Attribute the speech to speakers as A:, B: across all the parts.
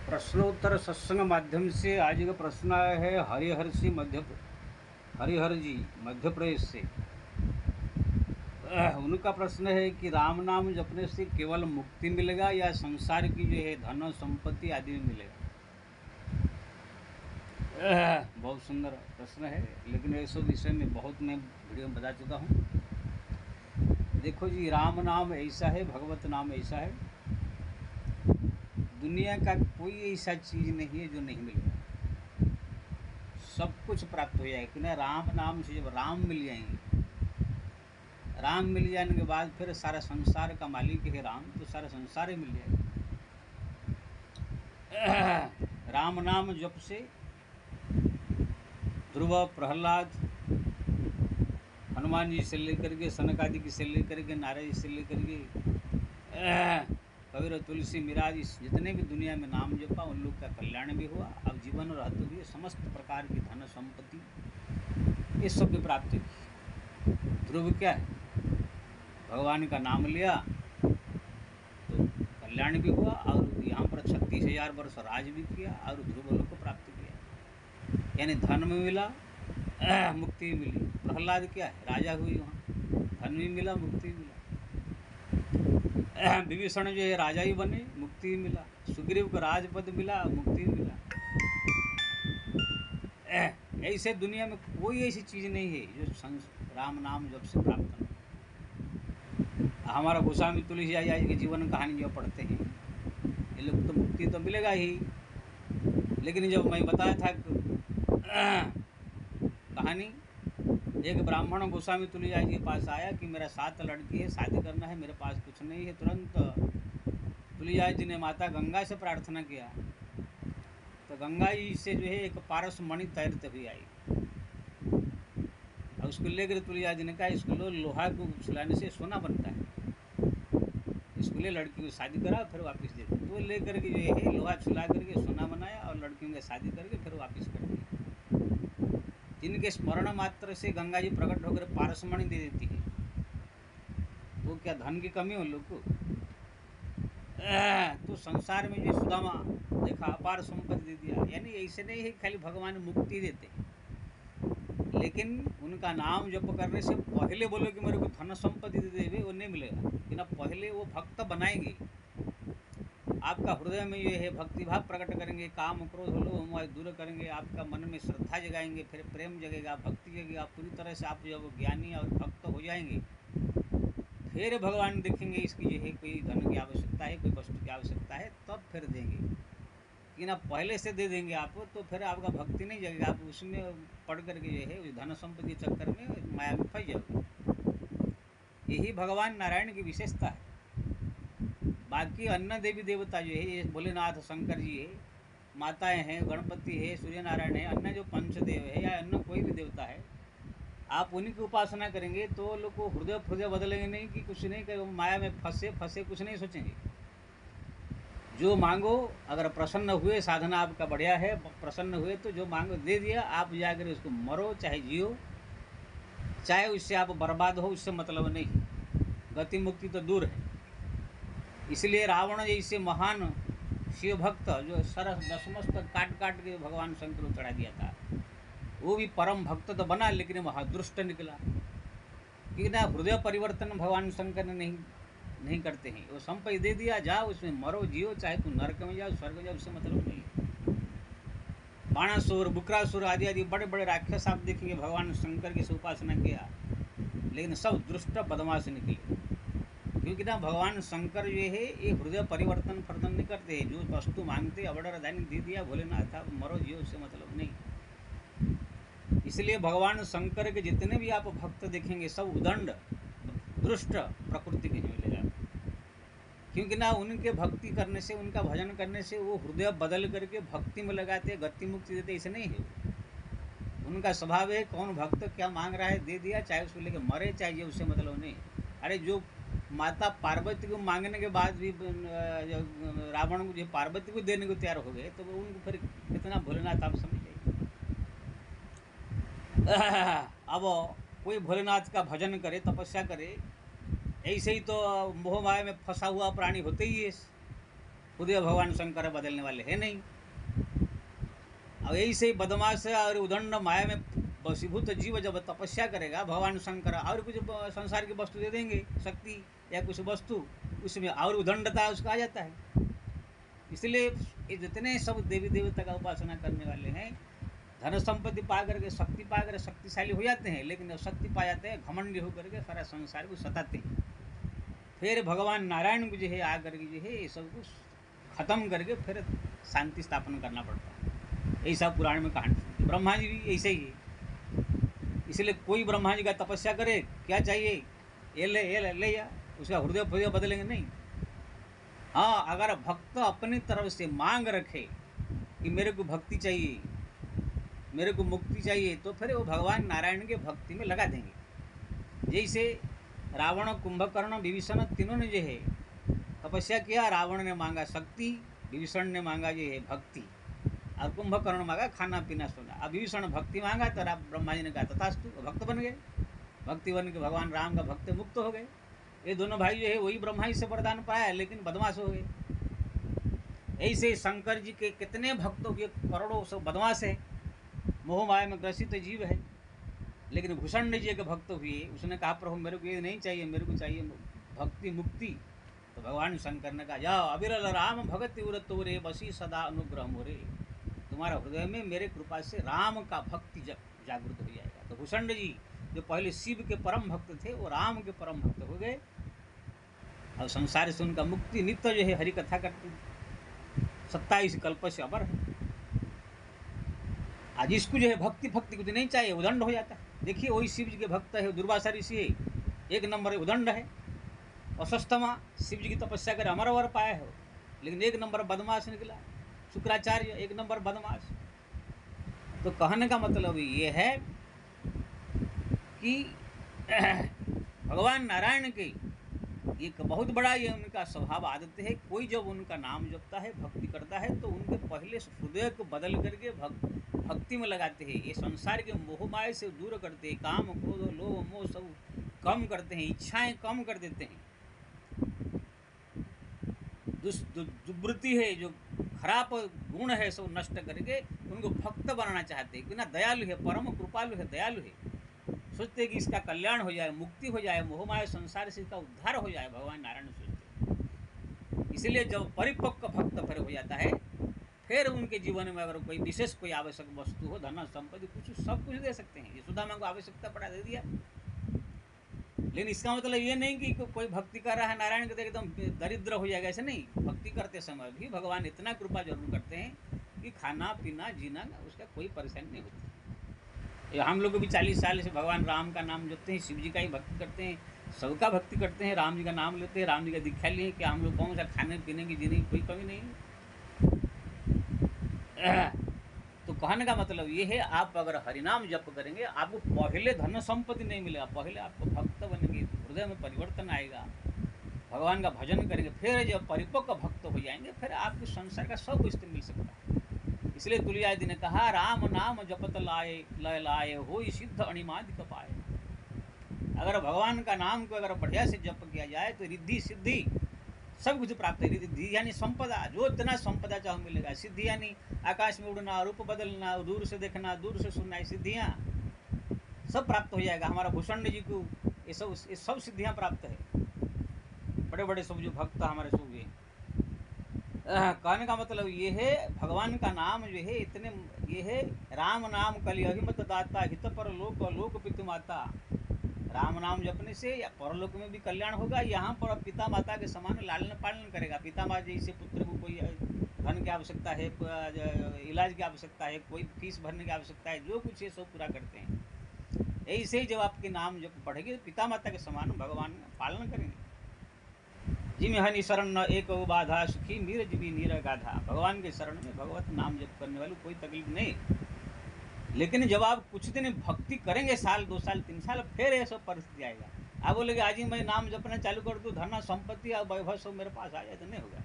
A: प्रश्नोत्तर सत्संग माध्यम से आज का प्रश्न आया है हरिहर जी मध्य प्रदेश से। उनका प्रश्न है कि राम नाम जपने से केवल मुक्ति मिलेगा या संसार की जो है धन संपत्ति आदि में मिलेगा। बहुत सुंदर प्रश्न है, लेकिन ऐसे विषय में बहुत मैं वीडियो में बता चुका हूँ। देखो जी, राम नाम ऐसा है, भगवत नाम ऐसा है, दुनिया का कोई ऐसा चीज़ नहीं है जो नहीं मिलेगा। सब कुछ प्राप्त हो जाएगा, क्योंकि राम नाम से जब राम मिल जाएंगे, राम मिल जाने के बाद फिर सारा संसार का मालिक है राम, तो सारा संसार ही मिल जाएगा। राम नाम जप से ध्रुव, प्रहलाद, हनुमान जी से लेकर के सनक आदि की से लेकर के नारद जी से लेकर के कबीर, तुलसी, मिराज, जितने भी दुनिया में नाम जपा उन लोग का कल्याण भी हुआ। अब जीवन रहते हुए समस्त प्रकार की धन संपत्ति ये सब भी प्राप्त की। ध्रुव क्या है, भगवान का नाम लिया तो कल्याण भी हुआ, और यहाँ पर 36,000 वर्ष राज भी किया और ध्रुव लोक को प्राप्त किया, यानी धन में मिला, मुक्ति भी मिली। प्रहलाद क्या है, राजा हुई, वहाँ धन भी मिला, मुक्ति भी मिला। विभीषण जो है राजा ही बने, मुक्ति भी मिला। सुग्रीव को राजपद मिला, मुक्ति भी मिला। ऐसे दुनिया में कोई ऐसी चीज़ नहीं है जो राम नाम जब से प्राप्त न। हमारा गोस्वामी तुलसीदास जी की जीवन कहानी जो पढ़ते हैं, ये लोग तो मुक्ति तो मिलेगा ही, लेकिन जब मैं बताया था कहानी, एक ब्राह्मण गोस्वामी तुलसीदास जी के पास आया कि मेरा 7 लड़की है, शादी करना है, मेरे पास कुछ नहीं है। तुरंत तुलसीदास जी ने माता गंगा से प्रार्थना किया, तो गंगा जी से जो है एक पारस मणि तैरते हुई आई, और उसको लेकर तुलसीदास जी ने कहा, इसको लोहा को छुलाने से सोना बनता है, इसको ले लड़की को शादी करा फिर वापस दे दो। तो लेकर के जो है लोहा छुला करके सोना बनाया और लड़कियों की शादी करके फिर वापस कर दिया। जिनके स्मरण मात्र से गंगा जी प्रकट होकर पारसमणि दे देती है, तो क्या धन की कमी हो लोग को? तो संसार में जो सुदामा देखा, अपार संपत्ति दे दिया। यानी ऐसे नहीं है खाली भगवान मुक्ति देते, लेकिन उनका नाम जप करने से पहले बोलो कि मेरे को धन संपत्ति दे देवे, वो नहीं मिलेगा। कि ना पहले वो भक्त बनाएंगे, आपका हृदय में ये है भक्तिभाव प्रकट करेंगे, काम क्रोध लोभ मोह दूर करेंगे, आपका मन में श्रद्धा जगाएंगे, फिर प्रेम जगेगा, भक्ति जगेगा, पूरी तरह से आप जब ज्ञानी और भक्त हो जाएंगे, फिर भगवान देखेंगे इसकी जो है कोई धन की आवश्यकता है, कोई वस्तु की आवश्यकता है, तब फिर देंगे। कि ना पहले से दे देंगे आपको, तो फिर आपका भक्ति नहीं जगेगा, आप उसमें पढ़ करके जो है उस धन संपत्ति चक्कर में माया में फंस जाओगे। यही भगवान नारायण की विशेषता है। बाकी अन्य देवी देवता जो है, ये भोलेनाथ, शंकर जी है, माताएं हैं, गणपति है, सूर्य नारायण है, अन्य जो पंचदेव है या अन्य कोई भी देवता है, आप उन्हीं की उपासना करेंगे तो लोग को हृदय बदलेंगे नहीं कि कुछ नहीं करेंगे, माया में फंसे कुछ नहीं सोचेंगे। जो मांगो, अगर प्रसन्न हुए, साधना आपका बढ़िया है, प्रसन्न हुए तो जो मांगो दे दिया, आप जाकर उसको मरो चाहे जियो, चाहे उससे आप बर्बाद हो, उससे मतलब नहीं। गति मुक्ति तो दूर है। इसलिए रावण जैसे महान शिव भक्त जो सरस दशमस्त काट के भगवान शंकर को चढ़ा दिया था, वो भी परम भक्त तो बना, लेकिन महादुष्ट निकला। क्योंकि ना हृदय परिवर्तन भगवान शंकर ने नहीं करते हैं। वो संपत्ति दे दिया, जाओ उसमें मरो जियो, चाहे तुम नरक में जाओ स्वर्ग में जाओ, उससे मतलब नहीं। बाणासुर, बुकरासुर आदि आदि बड़े बड़े राक्षस आप देखेंगे भगवान शंकर की उपासना किया, लेकिन सब दुष्ट बदमाश निकले। क्योंकि ना भगवान शंकर जो है ये हृदय परिवर्तन नहीं करते हैं। जो वस्तु मांगते अवडर दानी दे दिया, भोलेनाथ आप मरो जियो, उससे मतलब नहीं। इसलिए भगवान शंकर के जितने भी आप भक्त देखेंगे सब उदंड दुष्ट प्रकृति के मिलेगा। क्योंकि ना उनके भक्ति करने से, उनका भजन करने से वो हृदय बदल करके भक्ति में लगाते, गति मुक्ति देते, ऐसे नहीं है। उनका स्वभाव है, कौन भक्त क्या मांग रहा है दे दिया, चाहे उसको लेकर मरे चाहे उससे मतलब नहीं। अरे जो माता पार्वती को मांगने के बाद भी रावण को जो पार्वती को देने को तैयार हो गए, तो उनको फिर कितना भोलेनाथ आप समझ जाइए। अब कोई भोलेनाथ का भजन करे, तपस्या करे, ऐसे ही तो मोह माया में फंसा हुआ प्राणी होते ही है। खुद ही भगवान शंकर बदलने वाले हैं नहीं। और यही से बदमाश और उदंड माया में वशीभूत जीव जब तपस्या करेगा, भगवान शंकर और कुछ संसार की वस्तु दे देंगे, शक्ति या कुछ वस्तु, उसमें और उदंडता उसका आ जाता है। इसलिए ये जितने सब देवी देवता का उपासना करने वाले हैं, धन संपत्ति पा करके, शक्ति पा कर शक्तिशाली हो जाते हैं, लेकिन जब शक्ति पा जाते हैं घमंडी होकर के सारा संसार को सताते हैं। फिर भगवान नारायण को जो है आकर के जो है ये सब कुछ खत्म करके फिर शांति स्थापन करना पड़ता है। ऐसा पुराण में कहानी। ब्रह्मा जी भी ऐसे ही है। इसलिए कोई ब्रह्मा जी का तपस्या करे, क्या चाहिए, ये ले या उसका हृदय बदलेंगे नहीं। हाँ, अगर भक्त अपनी तरफ से मांग रखे कि मेरे को भक्ति चाहिए, मेरे को मुक्ति चाहिए, तो फिर वो भगवान नारायण के भक्ति में लगा देंगे। जैसे रावण, कुंभकर्ण, विभीषण तीनों ने जो है तपस्या किया। रावण ने मांगा शक्ति, विभीषण ने मांगा जो है भक्ति, और कुंभकर्ण मांगा खाना पीना सोना। अब विभीषण भक्ति मांगा तो ब्रह्मा जी ने कहा तथास्तु, भक्त बन गए। भक्ति बन के भगवान राम का भक्त मुक्त हो गए। ये दोनों भाई जो है वही ब्रह्मा जी से वरदान पाया, लेकिन बदमाश हो गए। ऐसे शंकर जी के कितने भक्तों के करोड़ों सौ बदमाश है, मोह माया में ग्रसित जीव है। लेकिन भूषण जी के भक्त हुए, उसने कहा प्रभु मेरे को ये नहीं चाहिए, मेरे को चाहिए भक्ति मुक्ति। तो भगवान शंकर ने कहा जाओ, अविरल राम भगति उर तोरे बसी सदा अनुग्रह मोरे। तुम्हारा हृदय में मेरे कृपा से राम का भक्ति जागृत हो जाएगा। तो भूषण जी जो पहले शिव के परम भक्त थे, वो राम के परम भक्त हो गए, और संसार से उनका मुक्ति नित्य जो है हरि कथा करते हैं। 27 कल्प से अमर है। आज इसको जो है भक्ति कुछ नहीं चाहिए, उदंड हो जाता है। देखिए वही शिव जी के भक्त है, दुर्वासा ऋषि है, एक नंबर उदंड है। अश्वत्थामा शिव जी की तपस्या कर अमर वर पाया है, लेकिन एक नंबर बदमाश निकला। शुक्राचार्य एक नंबर बदमाश। तो कहने का मतलब ये है कि भगवान नारायण के एक बहुत बड़ा ये उनका स्वभाव आदत है। कोई जब उनका नाम जपता है, भक्ति करता है, तो उनके पहले हृदय को बदल करके भक्ति में लगाते हैं। ये संसार के मोह माया से दूर करते हैं, काम क्रोध लोभ मोह सब कम करते हैं, इच्छाएं कम कर देते हैं। दुर्वृत्ति है, जो खराब गुण है, सब नष्ट करके उनको भक्त बनाना चाहते हैं। बिना दयालु है, परम कृपालु है, दयालु है, सोचते हैं कि इसका कल्याण हो जाए, मुक्ति हो जाए, मोहमाया संसार से इसका उद्धार हो जाए। भगवान नारायण सोचते। इसलिए जब परिपक्व भक्त फिर हो जाता है, फिर उनके जीवन में अगर कोई विशेष कोई आवश्यक वस्तु हो, धन संपत्ति कुछ, सब कुछ दे सकते हैं। यशोदा को आवश्यकता पड़ा, दे दिया। लेकिन इसका मतलब ये नहीं कि कोई भक्ति कर रहा है नारायण के तो एकदम दरिद्र हो जाएगा, ऐसे नहीं। भक्ति करते समय भी भगवान इतना कृपा जरूर करते हैं कि खाना पीना जीना उसका कोई परेशानी नहीं होती। हम लोग भी 40 साल से भगवान राम का नाम जपते हैं, शिव जी का ही भक्ति करते हैं, सबका भक्ति करते हैं, राम जी का नाम लेते हैं, राम जी का दीक्षा लिए कि हम लोग कौन सा खाने पीने की जीने की कोई कमी नहीं है। तो कहने का मतलब ये है, आप अगर हरिनाम जप करेंगे, आपको पहले धन संपत्ति नहीं मिलेगा, पहले आपको भक्त बनेंगे, हृदय में परिवर्तन आएगा, भगवान का भजन करेंगे, फिर जब परिपक्व भक्त हो जाएंगे, फिर आपको संसार का सब कुछ मिल सकता है। इसलिए तुलसीदास जी ने कहा, राम नाम जपत लाए लय लाए हो सिद्ध अणिमादि कपाए। अगर भगवान का नाम को अगर बढ़िया से जप किया जाए तो रिद्धि सिद्धि सब कुछ प्राप्त है। रिद्धि यानी संपदा, जो इतना संपदा चाहो मिलेगा। सिद्धि यानी आकाश में उड़ना, रूप बदलना, दूर से देखना, दूर से सुनना, सिद्धियाँ सब प्राप्त हो जाएगा। हमारा भूषण जी को ये सब सिद्धियाँ प्राप्त है। बड़े बड़े सब जो भक्त हमारे सब हुए। कहने का मतलब ये है, भगवान का नाम जो है इतने, ये है राम नाम कलि अहिमत दाता हित पर लोक पितु माता। राम नाम जपने से या परलोक में भी कल्याण होगा, यहाँ पर पिता माता के समान लालन पालन करेगा। पिता माता जैसे पुत्र को कोई धन की आवश्यकता है, इलाज की आवश्यकता है, कोई फीस भरने की आवश्यकता है, जो कुछ है सब पूरा करते हैं। ऐसे ही जब आपके नाम जब बढ़ेगी, पिता माता के समान भगवान पालन करेंगे। जिम हनि शरण न एक बाधा सुखी मीर जीवी नीर गाधा। भगवान के शरण में भगवत नाम जप करने वाले कोई तकलीफ नहीं। लेकिन जब आप कुछ दिन भक्ति करेंगे, साल 2 साल 3 साल, फिर ये सब परिस्थिति आएगा। आप बोलेंगे आज ही मैं नाम जपना चालू कर दूँ, धन संपत्ति और वैभव सब मेरे पास आ जाए, तो नहीं होगा।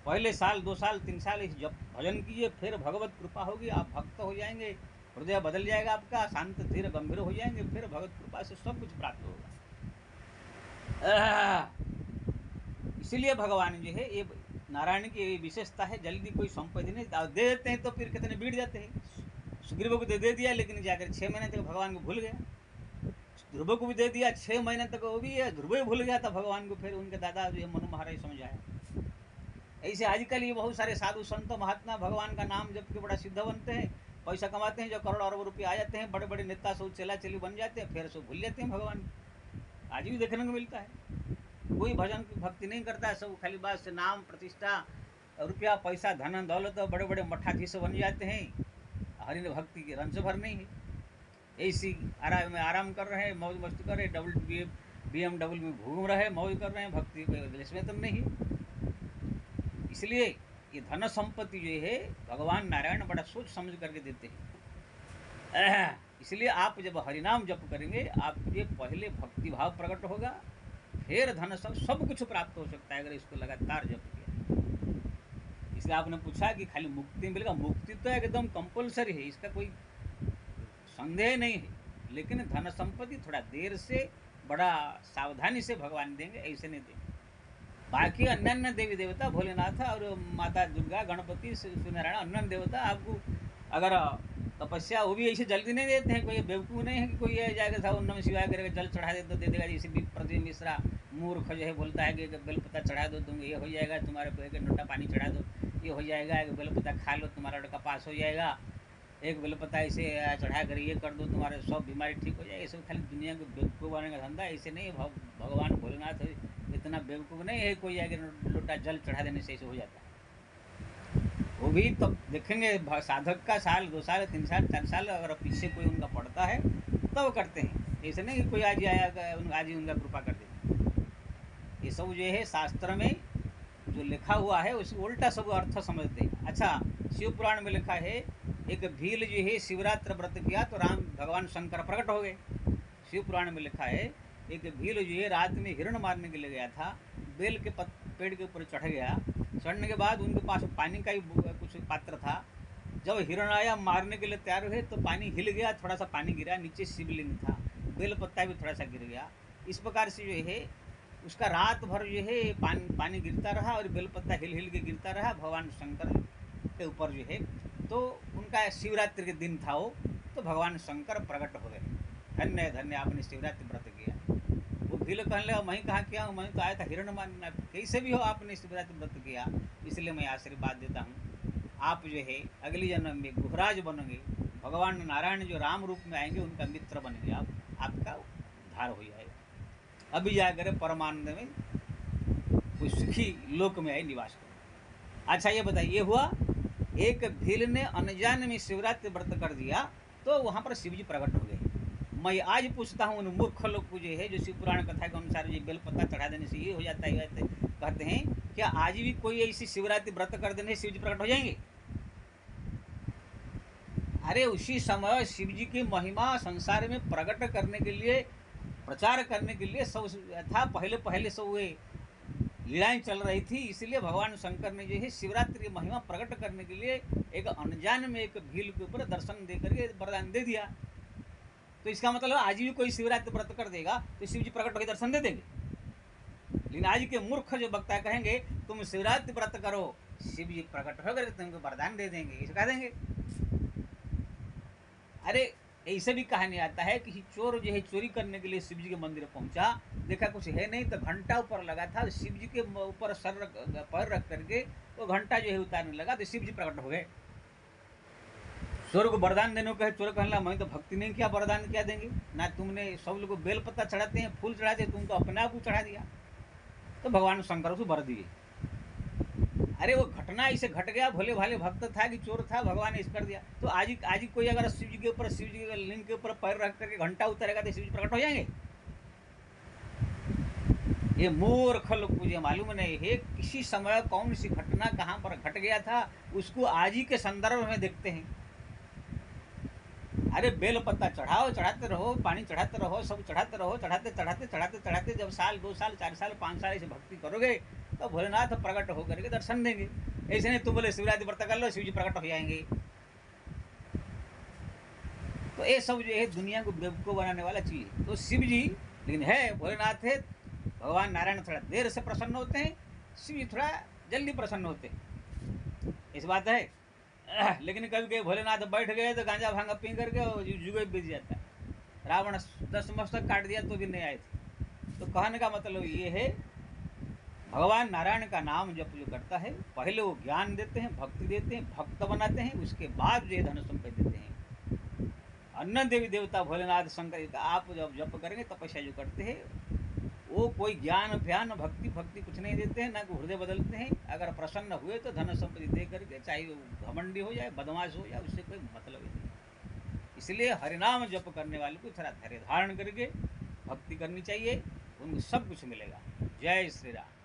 A: पहले साल 2 साल 3 साल इस जब भजन कीजिए, फिर भगवत कृपा होगी, आप भक्त हो जाएंगे, हृदय बदल जाएगा आपका, शांत धीर गंभीर हो जाएंगे, फिर भगवत कृपा से सब कुछ प्राप्त होगा। इसीलिए भगवान जो है ये नारायण की विशेषता है, जल्दी कोई संपत्ति नहीं दे देते हैं तो फिर कितने बीट जाते हैं। सुग्रीव को दे दिया, लेकिन जाकर 6 महीने तक भगवान को भूल गया। ध्रुव को भी दे दिया 6 महीने तक, वो भी है ध्रुव भूल गया था भगवान को, फिर उनके दादा जो है मनु महाराज समझाया। ऐसे आजकल ये बहुत सारे साधु संत महात्मा भगवान का नाम जब के बड़ा सिद्ध बनते हैं, पैसा कमाते हैं, जो करोड़ अरब रुपये आ जाते हैं, बड़े बड़े नेता सब चला चली बन जाते हैं, फिर सब भूल जाते हैं भगवान। आज भी देखने को मिलता है, कोई भजन की भक्ति नहीं करता है, सब खाली बात से नाम प्रतिष्ठा रुपया पैसा धन दौलत, तो बड़े बड़े मठाधीश बन जाते हैं, हरि भक्ति के रंस भर नहीं है। ऐसी आराम में आराम कर रहे हैं, मौज मस्ती कर रहे हैं, BMW में घूम रहे हैं, मौज कर रहे हैं, भक्ति इसमें तो नहीं है। इसलिए ये धन संपत्ति जो है भगवान नारायण बड़ा सोच समझ करके देते हैं। इसलिए आप जब हरिनाम जप करेंगे, आपके पहले भक्ति भाव प्रकट होगा, फिर धन सब कुछ प्राप्त हो सकता है अगर इसको लगातार जप किया। इसलिए आपने पूछा कि खाली मुक्ति मिलेगा, मुक्ति तो एकदम कंपलसरी है, इसका कोई संदेह नहीं है, लेकिन धन संपत्ति थोड़ा देर से बड़ा सावधानी से भगवान देंगे, ऐसे नहीं देंगे। बाकी अन्य देवी देवता भोलेनाथ और माता दुर्गा गणपति सूर्यनारायण अन्य देवता आपको अगर तपस्या वो भी ऐसे जल्दी नहीं देते हैं, कोई बेवकूफ़ नहीं है कि कोई जाएगा था नमः शिवाय करेगा जल चढ़ा दे तो दे देगा। जैसे प्रतिम मिश्रा मूर्ख जो है बोलता है कि बेलपत्ता चढ़ा दो तुम, ये हो जाएगा, तुम्हारे को एक लोटा पानी चढ़ा दो ये हो जाएगा, एक बेलपत्ता खा लो तुम्हारा लड़का पास हो जाएगा, एक बेलपत्ता ऐसे चढ़ा कर ये कर दो तुम्हारे सब बीमारी ठीक हो जाएगी। ये सब खाली दुनिया को बेवकूफ़ बनाने का धंधा, ऐसे नहीं। भगवान भोलेनाथ इतना बेवकूफ़ नहीं है कोई आगे लोटा जल चढ़ा देने से ऐसे हो जाता है। वो भी तब देखेंगे साधक का साल 2 साल 3 साल 4 साल अगर पीछे कोई उनका पड़ता है तब वो करते हैं, ऐसे नहीं कि कोई आज आया आज ही उनका कृपा कर देते। ये सब जो है शास्त्र में जो लिखा हुआ है उसको उल्टा सब अर्थ समझते हैं। अच्छा, शिव पुराण में लिखा है एक भील जो है शिवरात्रि व्रत किया तो राम भगवान शंकर प्रकट हो गए। शिव पुराण में लिखा है एक भील जो है रात में हिरण मारने के लिए गया था, बेल के पेड़ के ऊपर चढ़ गया, चढ़ने के बाद उनके पास पानी का ही कुछ पात्र था, जब हिरण आया मारने के लिए तैयार हुए तो पानी हिल गया, थोड़ा सा पानी गिरा, नीचे शिवलिंग था, बेल पत्ता भी थोड़ा सा गिर गया। इस प्रकार से जो है उसका रात भर जो है पानी गिरता रहा और बेल पत्ता हिल हिल के गिरता रहा भगवान शंकर के ऊपर जो है। तो उनका शिवरात्रि के दिन था वो, तो भगवान शंकर प्रकट हो गए। धन्य धन्य आपने शिवरात्रि व्रत किया। वो भील कहने लगा मैं कहाँ किया हूँ, मैं तो आया था हिरण मारना, कैसे भी हो आपने शिवरात्रि व्रत किया, इसलिए मैं आशीर्वाद देता हूँ आप जो है अगली जन्म में गुहराज बनोगे, भगवान नारायण जो राम रूप में आएंगे उनका मित्र बनेंगे, आपका उद्धार हो जाएगा। अभी जाकर परमानंद में कोई सुखी लोक में आए निवास करो। अच्छा ये बताइए, ये हुआ एक भील ने अनजान में शिवरात्रि व्रत कर दिया तो वहाँ पर शिव जी प्रकट हो गए। मैं आज पूछता हूँ उन मूर्ख लोग को जो है जो शिव पुराण कथा के अनुसार जो बेलपत्ता चढ़ा देने से ये हो जाता है कहते हैं, क्या आज भी कोई ऐसी शिवरात्रि व्रत कर देने से शिव जी प्रकट हो जाएंगे? अरे उसी समय शिव जी की महिमा संसार में प्रकट करने के लिए, प्रचार करने के लिए सब था, पहले पहले सब वे लीलाएं चल रही थी। इसलिए भगवान शंकर ने जो है शिवरात्रि की महिमा प्रकट करने के लिए एक अनजान में एक भील के ऊपर दर्शन दे करके वरदान दे दिया। तो इसका मतलब आज भी कोई शिवरात्रि व्रत कर देगा तो शिव जी प्रकट होकर दर्शन दे देंगे। लेकिन आज के मूर्ख जो वक्ता कहेंगे तुम शिवरात्रि व्रत करो, शिव जी प्रकट होकर तुमको वरदान दे देंगे, इसे कह देंगे। अरे ऐसे भी कहानी आता है कि चोर जो है चोरी करने के लिए शिव जी के मंदिर पहुंचा, देखा कुछ है नहीं तो घंटा ऊपर लगा था, शिव जी के ऊपर पैर रख करके वो घंटा जो है उतारने लगा तो शिव जी प्रकट हो गए। चोर को वरदान देने को कहे, चोर कहने लगा मैं तो भक्ति नहीं किया, वरदान क्या देंगे ना, तुमने सब लोग बेल पत्ता चढ़ाते हैं फूल चढ़ाते हैं, तुमको अपने आप को चढ़ा दिया। तो भगवान शंकर उसको वर दिए। अरे वो घटना ऐसे घट गया, भोले भाले भक्त था कि चोर था, भगवान ने इस कर दिया। तो आज कोई अगर शिव जी के ऊपर, शिव जी के लिंग के ऊपर पैर रख करके घंटा उतारेगा तो शिव जी प्रकट हो जाएंगे? ये मूर्ख लोग मुझे मालूम नहीं है किसी समय कौन सी घटना कहाँ पर घट गया था, उसको आज ही के संदर्भ में देखते हैं। अरे बेल पत्ता चढ़ाओ, चढ़ाते रहो, पानी चढ़ाते रहो, सब चढ़ाते रहो, चढ़ाते चढ़ाते चढ़ाते चढ़ाते जब साल 2 साल 4 साल 5 साल ऐसे भक्ति करोगे तो भोलेनाथ प्रकट होकर के दर्शन देंगे। ऐसे नहीं तुम बोले शिवरात्रि व्रत कर लो शिव जी प्रकट हो जाएंगे। तो ये सब जो है दुनिया को बेवकूफ़ बनाने वाला चीज़ है। तो शिव जी लेकिन है भोलेनाथ है, भगवान नारायण थोड़ा देर से प्रसन्न होते हैं, शिव जी थोड़ा जल्दी प्रसन्न होते हैं। इस बात है। लेकिन कभी कभी भोलेनाथ बैठ गए तो गांजा भांगा पी करके जुगे बीत जाता है। रावण 10 मस्तक काट दिया तो भी नहीं आए थे। तो कहने का मतलब ये है, भगवान नारायण का नाम जब जो करता है, पहले वो ज्ञान देते हैं, भक्ति देते हैं, भक्त बनाते हैं, उसके बाद जो धन संपत्ति देते हैं। अन्य देवी देवता भोलेनाथ शंकर आप जब जप करेंगे, तपस्या जो करते हैं, वो कोई ज्ञान ध्यान भक्ति भक्ति कुछ नहीं देते हैं, ना कोई हृदय बदलते हैं। अगर प्रसन्न हुए तो धन संपत्ति दे करके, चाहे वो घमंडी हो जाए, बदमाश हो जाए, उससे कोई मतलब ही नहीं। इसलिए हरिनाम जप करने वाले को थोड़ा धैर्य धारण करके भक्ति करनी चाहिए, उनको सब कुछ मिलेगा। जय श्री राम।